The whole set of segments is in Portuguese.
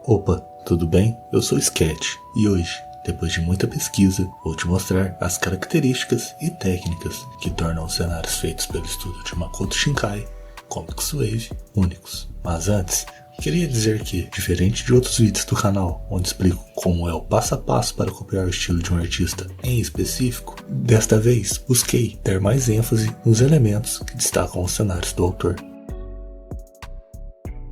Opa, tudo bem? Eu sou o Sketch e hoje, depois de muita pesquisa, vou te mostrar as características e técnicas que tornam os cenários feitos pelo estúdio de Makoto Shinkai, Comics Wave, únicos. Mas antes, queria dizer que, diferente de outros vídeos do canal, onde explico como é o passo a passo para copiar o estilo de um artista em específico, desta vez busquei dar mais ênfase nos elementos que destacam os cenários do autor.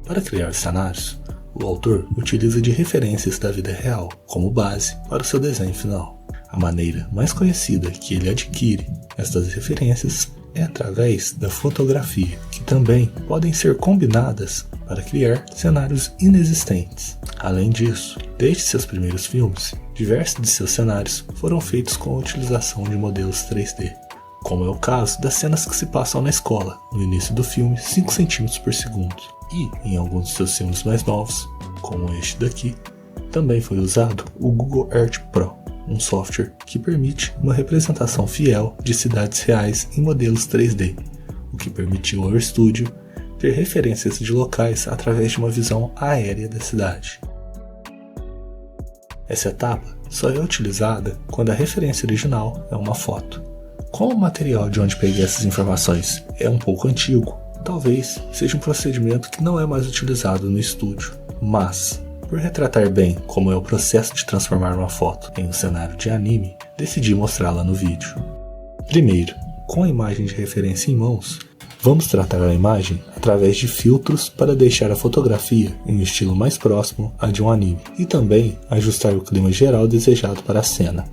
Para criar os cenários, o autor utiliza de referências da vida real como base para o seu desenho final. A maneira mais conhecida que ele adquire estas referências é através da fotografia, que também podem ser combinadas para criar cenários inexistentes. Além disso, desde seus primeiros filmes, diversos de seus cenários foram feitos com a utilização de modelos 3D, como é o caso das cenas que se passam na escola, no início do filme 5 cm por segundo. E, em alguns de seus filmes mais novos, como este daqui, também foi usado o Google Earth Pro, um software que permite uma representação fiel de cidades reais em modelos 3D, o que permitiu ao estúdio ter referências de locais através de uma visão aérea da cidade. Essa etapa só é utilizada quando a referência original é uma foto. Como o material de onde peguei essas informações é um pouco antigo, talvez seja um procedimento que não é mais utilizado no estúdio, mas, por retratar bem como é o processo de transformar uma foto em um cenário de anime, decidi mostrá-la no vídeo. Primeiro, com a imagem de referência em mãos, vamos tratar a imagem através de filtros para deixar a fotografia em um estilo mais próximo a de um anime, e também ajustar o clima geral desejado para a cena.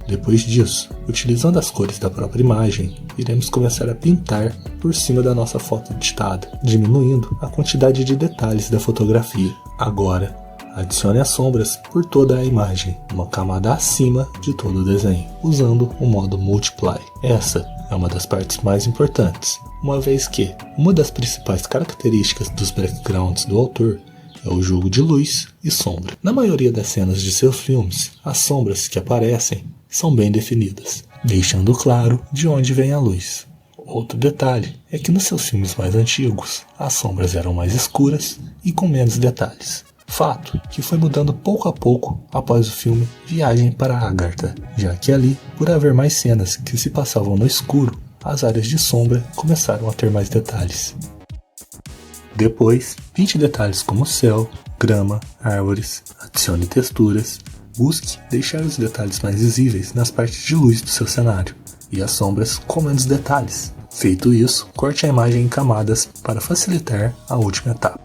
Depois disso, utilizando as cores da própria imagem, iremos começar a pintar por cima da nossa foto editada, diminuindo a quantidade de detalhes da fotografia. Agora, adicione as sombras por toda a imagem, uma camada acima de todo o desenho, usando o modo Multiply. Essa é uma das partes mais importantes, uma vez que uma das principais características dos backgrounds do autor é o jogo de luz e sombra. Na maioria das cenas de seus filmes, as sombras que aparecem são bem definidas, deixando claro de onde vem a luz. Outro detalhe é que nos seus filmes mais antigos, as sombras eram mais escuras e com menos detalhes. Fato que foi mudando pouco a pouco após o filme Viagem para Agartha, já que ali, por haver mais cenas que se passavam no escuro, as áreas de sombra começaram a ter mais detalhes. Depois, pinte detalhes como céu, grama, árvores, adicione texturas. Busque deixar os detalhes mais visíveis nas partes de luz do seu cenário, e as sombras com menos detalhes. Feito isso, corte a imagem em camadas para facilitar a última etapa.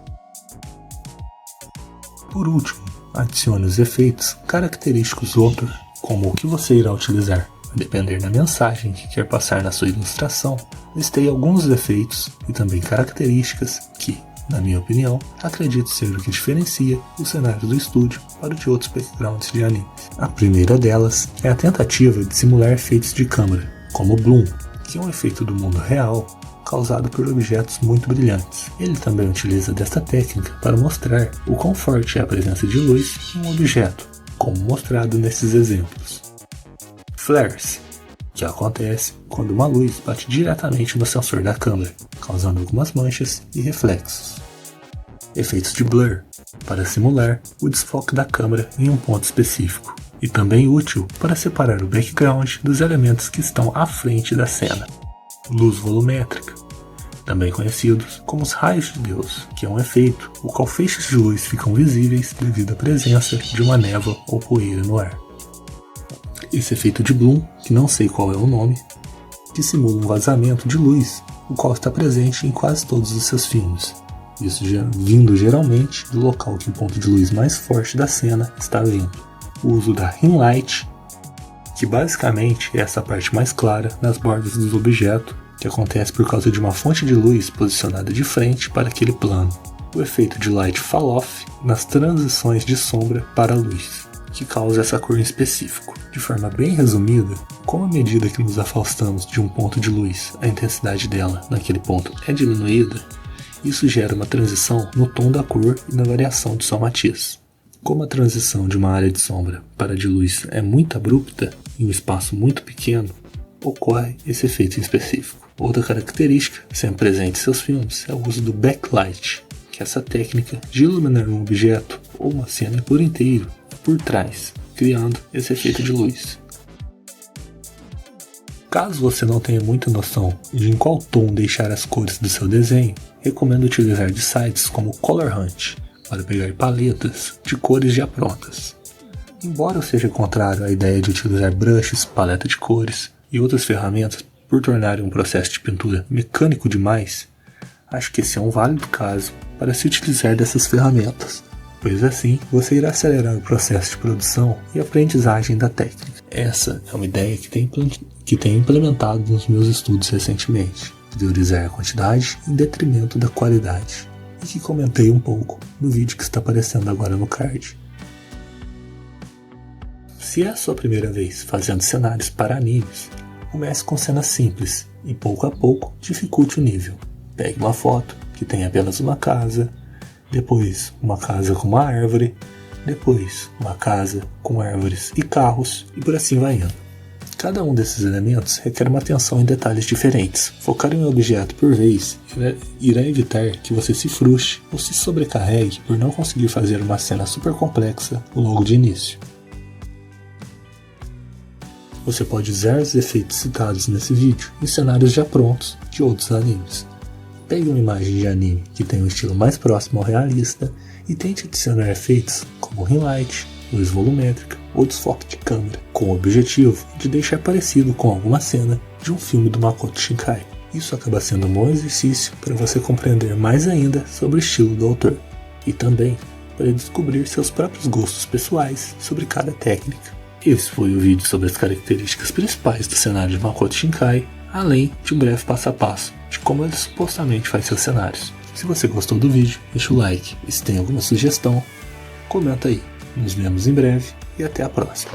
Por último, adicione os efeitos característicos do autor, como o que você irá utilizar. A depender da mensagem que quer passar na sua ilustração, listei alguns efeitos e também características que, na minha opinião, acredito ser o que diferencia o cenário do estúdio para o de outros backgrounds de anime. A primeira delas é a tentativa de simular efeitos de câmera, como o Bloom, que é um efeito do mundo real causado por objetos muito brilhantes. Ele também utiliza desta técnica para mostrar o quão forte é a presença de luz em um objeto, como mostrado nesses exemplos. Flares, que acontece quando uma luz bate diretamente no sensor da câmera, causando algumas manchas e reflexos. Efeitos de blur, para simular o desfoque da câmera em um ponto específico, e também útil para separar o background dos elementos que estão à frente da cena. Luz volumétrica, também conhecidos como os raios de Deus, que é um efeito o qual feixes de luz ficam visíveis devido à presença de uma névoa ou poeira no ar. Esse efeito de Bloom, que não sei qual é o nome, que simula um vazamento de luz, o qual está presente em quase todos os seus filmes, isso vindo geralmente do local que o ponto de luz mais forte da cena está vindo. O uso da rim light, que basicamente é essa parte mais clara nas bordas do objeto, que acontece por causa de uma fonte de luz posicionada de frente para aquele plano. O efeito de light fall off nas transições de sombra para a luz, que causa essa cor em específico. De forma bem resumida, como à medida que nos afastamos de um ponto de luz, a intensidade dela naquele ponto é diminuída, isso gera uma transição no tom da cor e na variação de sua matiz. Como a transição de uma área de sombra para de luz é muito abrupta, em um espaço muito pequeno, ocorre esse efeito em específico. Outra característica, sempre presente em seus filmes, é o uso do backlight, que que essa técnica de iluminar um objeto ou uma cena por inteiro por trás, criando esse efeito de luz. Caso você não tenha muita noção de em qual tom deixar as cores do seu desenho, recomendo utilizar de sites como Color Hunt para pegar paletas de cores já prontas. Embora eu seja contrário à ideia de utilizar brushes, paleta de cores e outras ferramentas por tornarem um processo de pintura mecânico demais, acho que esse é um válido caso para se utilizar dessas ferramentas, pois assim você irá acelerar o processo de produção e aprendizagem da técnica. Essa é uma ideia que tenho implementado nos meus estudos recentemente, priorizar a quantidade em detrimento da qualidade, e que comentei um pouco no vídeo que está aparecendo agora no card. Se é a sua primeira vez fazendo cenários para animes, comece com cenas simples e pouco a pouco dificulte o nível. Pegue uma foto que tem apenas uma casa, depois uma casa com uma árvore, depois uma casa com árvores e carros, e por assim vai indo. Cada um desses elementos requer uma atenção em detalhes diferentes. Focar em um objeto por vez irá evitar que você se frustre ou se sobrecarregue por não conseguir fazer uma cena super complexa logo de início. Você pode usar os efeitos citados nesse vídeo em cenários já prontos de outros animes. Pegue uma imagem de anime que tenha um estilo mais próximo ao realista e tente adicionar efeitos como ring light, luz volumétrica ou desfoque de câmera, com o objetivo de deixar parecido com alguma cena de um filme do Makoto Shinkai. Isso acaba sendo um bom exercício para você compreender mais ainda sobre o estilo do autor, e também para descobrir seus próprios gostos pessoais sobre cada técnica. Esse foi o vídeo sobre as características principais do cenário de Makoto Shinkai, além de um breve passo a passo de como ele supostamente faz seus cenários. Se você gostou do vídeo, deixa o like, e se tem alguma sugestão, comenta aí. Nos vemos em breve e até a próxima.